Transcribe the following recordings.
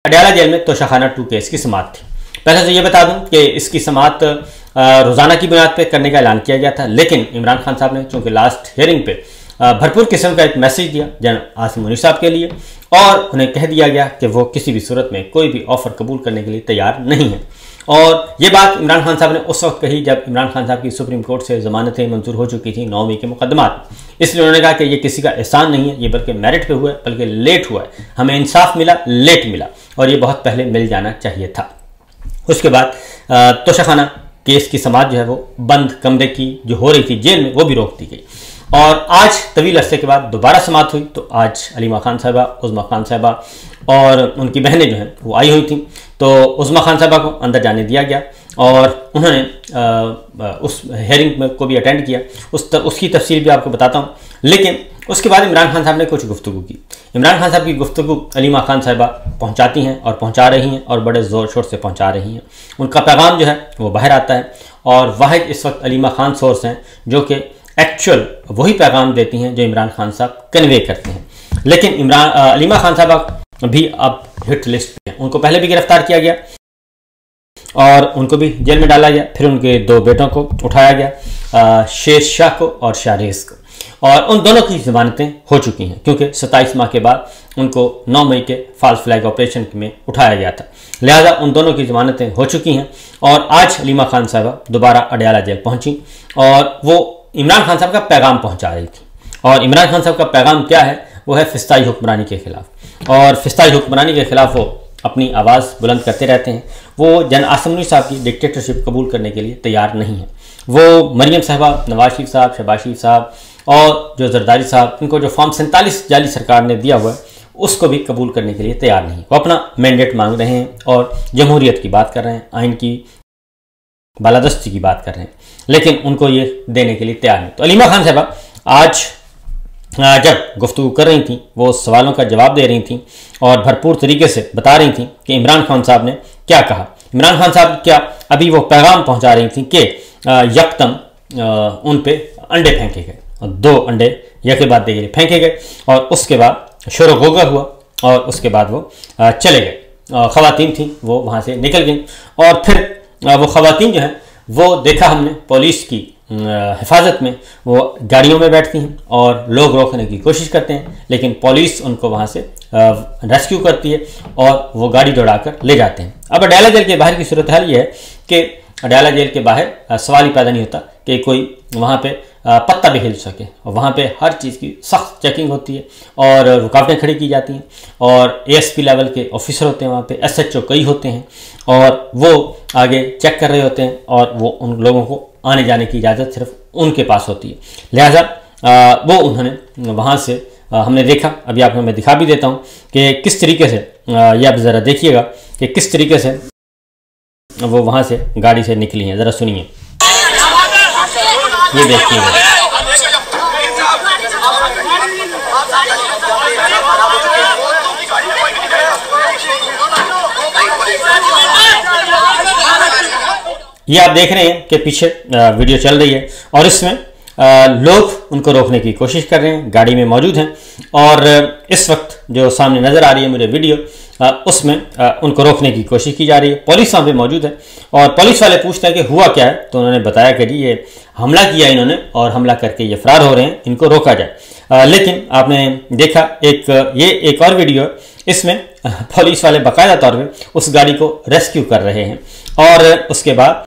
Adiala jail में Toshakhana 2 case की समाअत थी। पहले तो ये बता दूं कि इसकी समाअत रोज़ाना की बुनियाद पे करने का ऐलान किया गया था, लेकिन इमरान खान साहब ने चूंकि लास्ट हियरिंग पे भरपूर किस्म का एक मैसेज दिया जन आसिम मुनीर साहब के लिए, और उन्हें कह दिया गया कि वो किसी भी सूरत में कोई भी ऑफर कबूल करने के लिए तैयार नहीं है। और ये बात इमरान खान साहब ने उस वक्त कही जब इमरान खान साहब की सुप्रीम कोर्ट से ज़मानतें मंजूर हो चुकी थी 9 मई के मुकदमात। इसलिए उन्होंने कहा कि ये किसी का एहसान नहीं है, ये बल्कि मेरिट पे हुआ है, बल्कि लेट हुआ है। हमें इंसाफ मिला, लेट मिला, और ये बहुत पहले मिल जाना चाहिए था। उसके बाद तोशाखाना केस की समाअत जो है वो बंद कमरे की जो हो रही थी जेल में, वो भी रोक दी गई। और आज तवील अरसे के बाद दोबारा समाअत हुई, तो आज अलीमा खान साहबा, उज़्मा खान साहबा और उनकी बहनें जो हैं वो आई हुई थी। तो उज़्मा खान साहबा को अंदर जाने दिया गया और उन्होंने उस हेयरिंग में को भी अटेंड किया। उसकी तफसील भी आपको बताता हूँ। लेकिन उसके बाद इमरान खान साहब ने कुछ गुफ्तगू की। इमरान खान साहब की गुफ्तगू अलीमा खान साहबा पहुँचाती हैं और पहुँचा रही हैं, और बड़े ज़ोर शोर से पहुँचा रही हैं। उनका पैगाम जो है वो बाहर आता है, और वाहिद इस वक्त अलीमा खान सोर्स हैं जो कि एक्चुअल वही पैगाम देती हैं जो इमरान खान साहब कन्वे करते हैं। लेकिन अलीमा खान साहबा भी अब हिट लिस्ट पे हैं। उनको पहले भी गिरफ्तार किया गया और उनको भी जेल में डाला गया। फिर उनके 2 बेटों को उठाया गया, शेर शाह को और शाहरेज को, और उन दोनों की ज़मानतें हो चुकी हैं क्योंकि 27 माह के बाद उनको 9 मई के फॉल्स फ्लैग ऑपरेशन में उठाया गया था। लिहाजा उन दोनों की ज़मानतें हो चुकी हैं। और आज अलीमा खान साहबा दोबारा अडयाला जेल पहुंची और वो इमरान खान साहब का पैगाम पहुंचा रही थी। और इमरान खान साहब का पैगाम क्या है? वो है फिस्ताई हुक्मरानी के खिलाफ। और फिस्ताई हुक्मरानी के खिलाफ वो अपनी आवाज़ बुलंद करते रहते हैं। वो जन आसिम मुनीर साहब की डिक्टेटरशिप कबूल करने के लिए तैयार नहीं है। वो मरियम साहबा, नवाज शरीफ साहब, शहबाज शरीफ साहब और जो जरदारी साहब, इनको जो फॉर्म 47 जाली सरकार ने दिया हुआ है उसको भी कबूल करने के लिए तैयार नहीं। वो अपना मैंडेट मांग रहे हैं और जमहूरियत की बात कर रहे हैं, आइन की बालादस्ती की बात कर रहे हैं, लेकिन उनको ये देने के लिए तैयार नहीं। तो अलीमा खान साहबा आज जब गुफ्तगू कर रही थी, वो सवालों का जवाब दे रही थी और भरपूर तरीके से बता रही थी कि इमरान खान साहब ने क्या कहा। इमरान खान साहब क्या अभी वो पैगाम पहुंचा रही थी कि यकदम उन पे अंडे फेंके गए, और 2 अंडे यके बाद देखे फेंके गए, और उसके बाद शोर गोगा हुआ, और उसके बाद वो चले गए। ख़वातीन थी वो वहाँ से निकल गई, और फिर वो ख़वातीन जो हैं वो देखा हमने पुलिस की हिफाजत में वो गाड़ियों में बैठती हैं और लोग रोकने की कोशिश करते हैं, लेकिन पुलिस उनको वहाँ से रेस्क्यू करती है और वो गाड़ी दौड़ाकर ले जाते हैं। अब अडयाला जेल के बाहर की सूरत हाल ये है कि अडयाला जेल के बाहर सवाल ही पैदा नहीं होता कि कोई वहाँ पे पत्ता भी हिल सके, और वहाँ पे हर चीज़ की सख्त चेकिंग होती है और रुकावटें खड़ी की जाती हैं, और ASP लेवल के ऑफिसर होते हैं वहाँ पे, SHO कई होते हैं, और वो आगे चेक कर रहे होते हैं, और वो उन लोगों को आने जाने की इजाज़त सिर्फ उनके पास होती है। लिहाजा वो उन्होंने वहाँ से हमने देखा, अभी आपको मैं दिखा भी देता हूँ कि किस तरीके से, ये आप ज़रा देखिएगा कि किस तरीके से वो वहाँ से गाड़ी से निकली हैं। ज़रा सुनिए, ये देखिएगा। ये आप देख रहे हैं कि पीछे वीडियो चल रही है, और इसमें लोग उनको रोकने की कोशिश कर रहे हैं, गाड़ी में मौजूद हैं, और इस वक्त जो सामने नज़र आ रही है मुझे वीडियो, उसमें उनको रोकने की कोशिश की जा रही है। पुलिस वहाँ पे मौजूद है, और पुलिस वाले पूछते हैं कि हुआ क्या है, तो उन्होंने बताया कि जी ये हमला किया इन्होंने, और हमला करके ये फरार हो रहे हैं, इनको रोका जाए। लेकिन आपने देखा ये एक और वीडियो, इसमें पुलिस वाले बाकायदा तौर पर उस गाड़ी को रेस्क्यू कर रहे हैं, और उसके बाद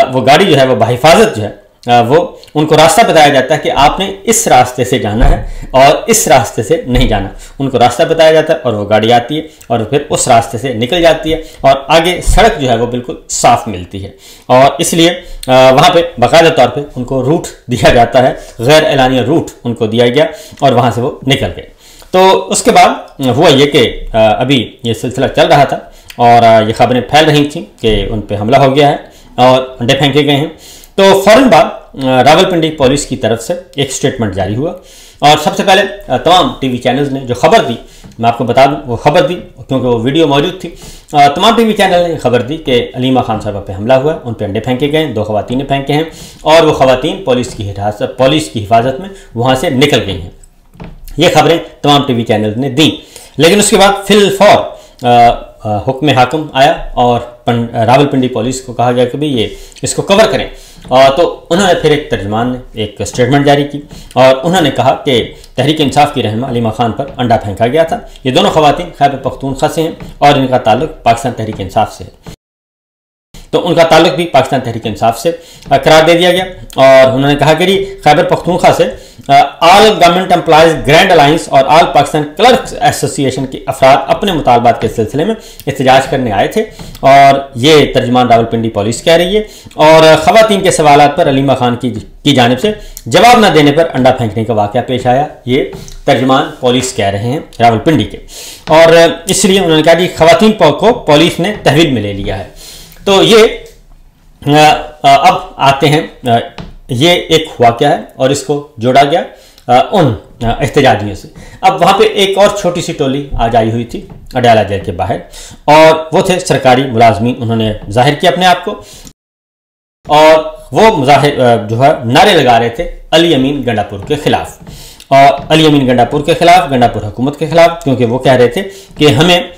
वो गाड़ी जो है वो बाहिफाजत जो है वो उनको रास्ता बताया जाता है कि आपने इस रास्ते से जाना है और इस रास्ते से नहीं जाना। उनको रास्ता बताया जाता है और वो गाड़ी आती है और फिर उस रास्ते से निकल जाती है, और आगे सड़क जो है वो बिल्कुल साफ मिलती है, और इसलिए वहाँ पे बाकायदा तौर पे उनको रूट दिया जाता है, गैर एलानिया रूट उनको दिया गया, और वहाँ से वो निकल गए। तो उसके बाद हुआ ये कि अभी ये सिलसिला चल रहा था और ये खबरें फैल रही थी कि उन पर हमला हो गया है और अंडे फेंके गए हैं। तो फ़ौरन बाद रावलपिंडी पुलिस की तरफ से एक स्टेटमेंट जारी हुआ, और सबसे पहले तमाम टीवी चैनल्स ने जो खबर दी, मैं आपको बता दूं वो खबर दी क्योंकि वो वीडियो मौजूद थी। तमाम टीवी चैनल ने खबर दी कि अलीमा खान साहबा पे हमला हुआ, उन पर अंडे फेंके गए, 2 ख़वातीन ने फेंके हैं, और वो ख़वातीन पुलिस की हिफाजत में वहाँ से निकल गई हैं। ये खबरें तमाम टीवी चैनल ने दी। लेकिन उसके बाद फिलफौर हुक्म हाकिम आया और रावलपिंडी पुलिस को कहा गया कि भाई ये इसको कवर करें। तो उन्होंने फिर एक तर्जुमान ने एक स्टेटमेंट जारी की और उन्होंने कहा कि तहरीक इंसाफ की रहनुमा अलीमा खान पर अंडा फेंका गया था। ये दोनों खवातीन खैबर पख्तूनख्वा से हैं और इनका ताल्लुक पाकिस्तान तहरीक इंसाफ से है, तो उनका ताल्लुक भी पाकिस्तान तहरीक इंसाफ से करार दे दिया गया। और उन्होंने कहा कि खैबर पख्तूनख्वा से all government employees grand alliance और ऑल पाकिस्तान क्लर्क्स एसोसिएशन के अफराद अपने मुतालबात के सिलसिले में एहतजाज करने आए थे और ये तर्जुमान रावलपिंडी पुलिस कह रही है। और खवातीन के सवालात पर अलीमा खान की जानिब से जवाब न देने पर अंडा फेंकने का वाक़या पेश आया, ये तर्जुमान पुलिस कह रहे हैं रावलपिंडी के। और इसलिए उन्होंने कहा कि खवातीन को पुलिस ने तहवील में ले लिया है। तो ये अब आते हैं, ये एक वाक़या है और इसको जोड़ा गया उन एहतजाजियों से। अब वहाँ पे एक और छोटी सी टोली आज आई हुई थी अडयाला जेल के बाहर और वो थे सरकारी मुलाजमीन। उन्होंने जाहिर किया अपने आप को और वो मुजाहिर जो है नारे लगा रहे थे अली अमीन गंडापुर के खिलाफ और अली अमीन गंडापुर के खिलाफ, गंडापुर हुकूमत के खिलाफ, क्योंकि वो कह रहे थे कि हमें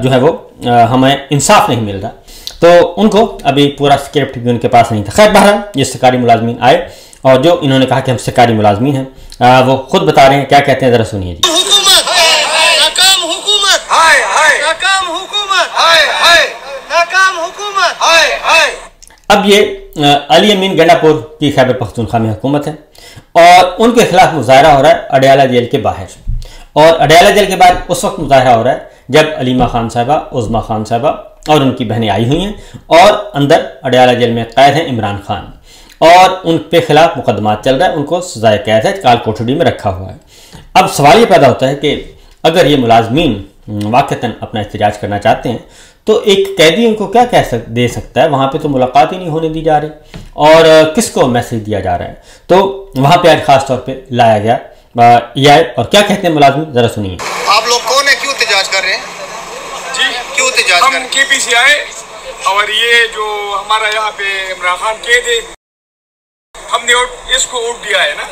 जो है वो हमें इंसाफ नहीं मिल रहा। तो उनको अभी पूरा स्क्रिप्ट भी उनके पास नहीं था। खैर बहरहाल ये सरकारी मुलाजमीन आए और जो इन्होंने कहा कि हम सरकारी मुलाजमीन हैं वो खुद बता रहे हैं, क्या कहते हैं ज़रा सुनिए जी। अब ये अली अमीन गंडापुर की खैबर पख्तूनख्वा में हुकूमत है और उनके खिलाफ मुजाहरा हो रहा है अडयाला जेल के बाहर। और अडयाला जेल के बाहर उस वक्त मुजाहरा हो रहा है जब अलीमा खान साहिबा, उज़मा खान साहिबा और उनकी बहनें आई हुई हैं और अंदर अडयाला जेल में कैद हैं इमरान खान और उन पे खिलाफ मुकदमा चल रहा है, उनको सजाए कैद है, काल कोठड़ी में रखा हुआ है। अब सवाल ये पैदा होता है कि अगर ये मुलाजमीन वाक़तन अपना एहतजाज करना चाहते हैं तो एक कैदी उनको क्या दे सकता है? वहाँ पे तो मुलाकात ही नहीं होने दी जा रही और किसको मैसेज दिया जा रहा है? तो वहाँ पे आज खास तौर पे लाया गया और क्या कहते हैं मुलाजमीन, ज़रा सुनिए। आप लोग कौन है, क्यों एहतजाज कर रहे हैं जी? क्यों एहतजाज कर रहे हैं? हम केपीसी आए और ये जो हमारा यहाँ पे इमरान खान कैद है, हमने इसको वोट दिया है ना,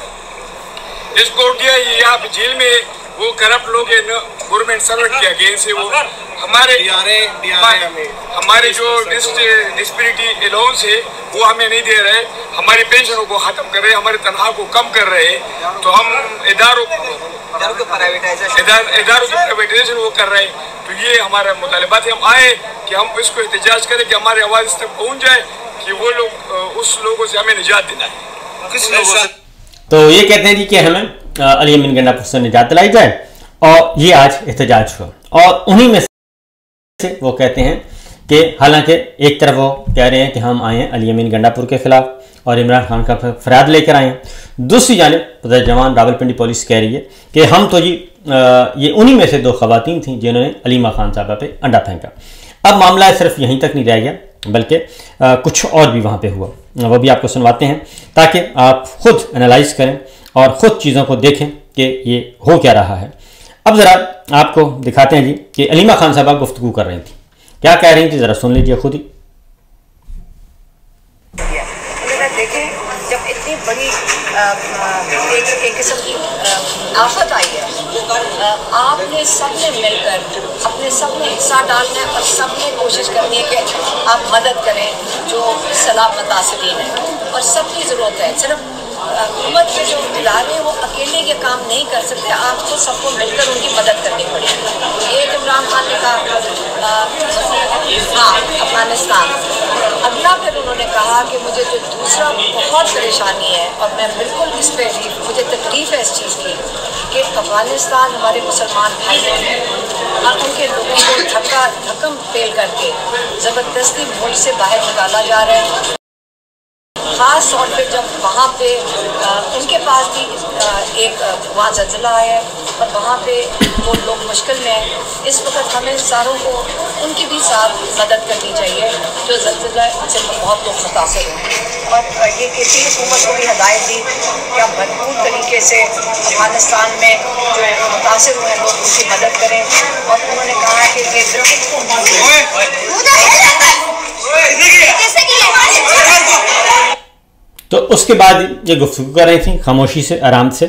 इसको वोट दिया। ये यहाँ पे जेल में वो करप्ट लोग है ना, गवर्नमेंट सर्वेंट के अगेंस्ट है, वो हमारे जो डिस्पेरिटी अलाउंस है वो हमें नहीं दे रहे, हमारी पेंशनों को ख़त्म कर रहे हैं, हमारी तनख्वाह को कम कर रहे हैं। तो हम इदारों की प्राइवेटाइजेशन वो कर रहे हैं। तो ये हमारा मुतालबात है। हम आए कि हम इसको एहतजाज करें कि हमारी आवाज़ इस तक पहुँच जाए कि वो लोग उस लोगों से हमें निजात देना है। किस लोगों से? तो ये कहते हैं जी कि हमें अली अमीन गंडापुर से निजात दिलाई जाए और ये आज एहतजाज हुआ। और उन्हीं में से वो कहते हैं कि हालांकि एक तरफ वो कह रहे हैं कि हम आए हैं अली अमीन गंडापुर के खिलाफ और इमरान खान का फरियाद लेकर आए हैं, दूसरी जानिब जवान रावलपिंडी पुलिस कह रही है कि हम तो जी ये उन्हीं में से दो खवातीन थी जिन्होंने अलीमा खान साहबा पे अंडा फेंका। अब मामला सिर्फ यहीं तक नहीं रह गया बल्कि कुछ और भी वहाँ पे हुआ, वो भी आपको सुनवाते हैं ताकि आप खुद एनालाइज करें और ख़ुद चीज़ों को देखें कि ये हो क्या रहा है। अब ज़रा आपको दिखाते हैं जी कि अलीमा खान साहबा गुफ्तगू कर रही थी, क्या कह रही थी, ज़रा सुन लीजिए खुद ही। देखें जब इतनी बड़ी एक किस्म की आफत आई है, आपने सबने मिलकर अपने सबने हिस्सा डालना है और सबने कोशिश करनी है कि आप मदद करें जो सलाह मुतासिरीन है और सबकी ज़रूरत है। सिर्फ हुकूमत के जो इदारे वो अकेले ये काम नहीं कर सकते, आपको सबको मिलकर उनकी मदद करनी पड़ेगी। एक इमरान खान ने कहा हाँ अफगानिस्तान, अगला फिर उन्होंने कहा कि मुझे जो दूसरा बहुत परेशानी है और मैं बिल्कुल इस पर मुझे तकलीफ है इस चीज़ की कि अफगानिस्तान हमारे मुसलमान भाई हैं और उनके लोगों को धक्कम पेल करके ज़बरदस्ती मुल्क से बाहर निकाला जा रहा है। ख़ास तौर पे जब वहाँ पे उनके पास भी एक वहाँ ज़लज़ला आया है और वहाँ पे वो लोग मुश्किल में हैं। इस वक्त हमें सारों को उनकी भी साथ मदद करनी चाहिए जो ज़लज़ला से बहुत लोग मुतासर हैं। और ये किसी हुकूमत को भी हदायत दी कि आप भरपूर तरीके से अफगानिस्तान में जो मुतासर हुए लोग उनकी मदद करें। और उन्होंने कहा कि तो उसके बाद ये गुफ्तगू कर रही थी खामोशी से, आराम से,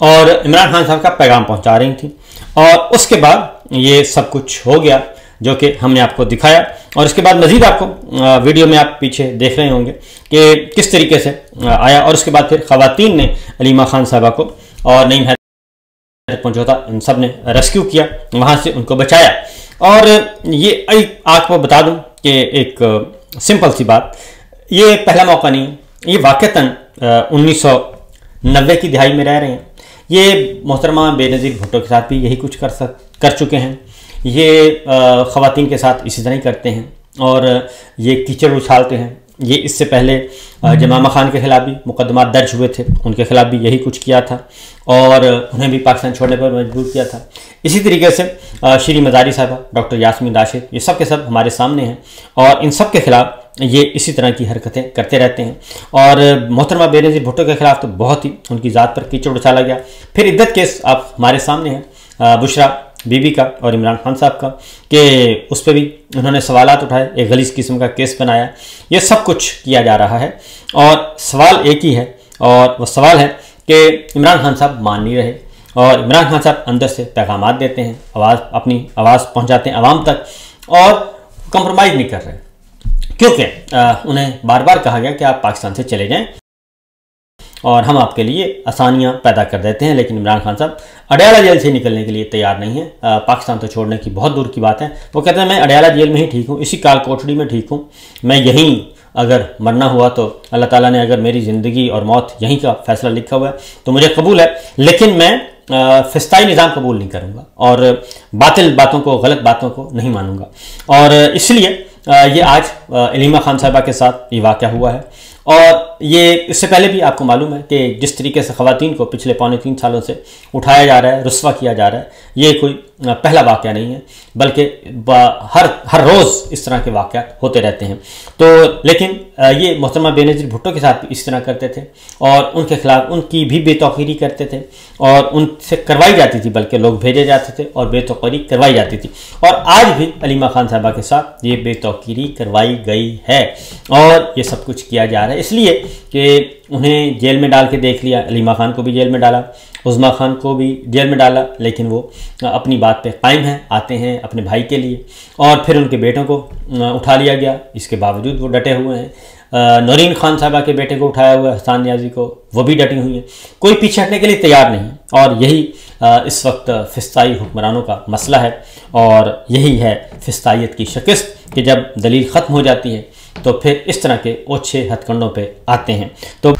और इमरान खान साहब का पैगाम पहुंचा रही थी। और उसके बाद ये सब कुछ हो गया जो कि हमने आपको दिखाया। और इसके बाद मज़ीद आपको वीडियो में आप पीछे देख रहे होंगे कि किस तरीके से आया, और उसके बाद फिर ख़वातीन ने अलीमा खान साहबा को और नईम हैदर पहुँचा था, इन सब ने रेस्क्यू किया, वहाँ से उनको बचाया। और ये आपको बता दूँ कि एक सिंपल सी बात, ये पहला मौका नहीं, ये वाक़तन 1990 की दिहाई में रह रहे हैं। ये मोहतरमा बेनज़ीर भुट्टो के साथ भी यही कुछ कर चुके हैं। ये ख़वातीन के साथ इसी तरह ही करते हैं और ये कीचड़ उछालते हैं। ये इससे पहले जमामा खान के खिलाफ भी मुकदमा दर्ज हुए थे, उनके खिलाफ भी यही कुछ किया था और उन्हें भी पाकिस्तान छोड़ने पर मजबूर किया था। इसी तरीके से श्री मज़ारी साहबा, डॉक्टर यास्मीन राशिद, ये सब के सब हमारे सामने हैं और इन सब के खिलाफ ये इसी तरह की हरकतें करते रहते हैं। और मोहतरमा बेनज़ीर भुट्टो के खिलाफ तो बहुत ही उनकी ज़ात पर कीचड़ उछाला गया। फिर इद्दत केस आप हमारे सामने हैं बुशरा बीबी का और इमरान खान साहब का, कि उस पर भी उन्होंने सवालात उठाए, एक गलीज़ किस्म का केस बनाया। ये सब कुछ किया जा रहा है और सवाल एक ही है, और वह सवाल है कि इमरान खान साहब मान नहीं रहे और इमरान खान साहब अंदर से पैगामात देते हैं, अपनी आवाज़ पहुँचाते हैं आवाम तक और कंप्रोमाइज़ नहीं कर रहे, क्योंकि उन्हें बार बार कहा गया कि आप पाकिस्तान से चले जाएं और हम आपके लिए आसानियां पैदा कर देते हैं। लेकिन इमरान खान साहब अडयाला जेल से निकलने के लिए तैयार नहीं है। पाकिस्तान तो छोड़ने की बहुत दूर की बात है। वो कहते हैं मैं अडयाला जेल में ही ठीक हूँ, इसी काल कोठड़ी में ठीक हूँ, मैं यहीं अगर मरना हुआ तो अल्लाह ताला ने अगर मेरी ज़िंदगी और मौत यहीं का फैसला लिखा हुआ है तो मुझे कबूल है, लेकिन मैं फिस्ताई निज़ाम कबूल नहीं करूँगा और बातिल बातों को, गलत बातों को नहीं मानूंगा। और इसलिए ये आज अलीमा खान साहबा के साथ ये वाक़या हुआ है। और ये इससे पहले भी आपको मालूम है कि जिस तरीके से ख़वातीन को पिछले 3.25 सालों से उठाया जा रहा है, रुस्वा किया जा रहा है, ये कोई पहला वाक़या नहीं है, बल्कि हर रोज़ इस तरह के वाक़यात होते रहते हैं। तो लेकिन ये मोहतरमा बेनज़ीर भुट्टो के साथ भी इस तरह करते थे और उनके खिलाफ उनकी भी बेतौकीरी करते थे और उनसे करवाई जाती थी, बल्कि लोग भेजे जाते थे और बेतौकीरी करवाई जाती थी। और आज भी अलीमा खान साहबा के साथ ये बेतौकीरी करवाई गई है और ये सब कुछ किया जा रहा है, इसलिए कि उन्हें जेल में डाल के देख लिया। अलीमा खान को भी जेल में डाला, उज़्मा खान को भी जेल में डाला, लेकिन वो अपनी बात पे कायम हैं, आते हैं अपने भाई के लिए। और फिर उनके बेटों को उठा लिया गया, इसके बावजूद वो डटे हुए हैं। नौरीन खान साहबा के बेटे को उठाया हुआ है, हसान नियाज़ी को, वो भी डटी हुई हैं, कोई पीछे हटने के लिए तैयार नहीं। और यही इस वक्त फिस्ताई हुक्मरानों का मसला है और यही है फिस्तायत की शिकस्त कि जब दलील ख़त्म हो जाती है तो फिर इस तरह के ओछे हथकंडों पे आते हैं। तो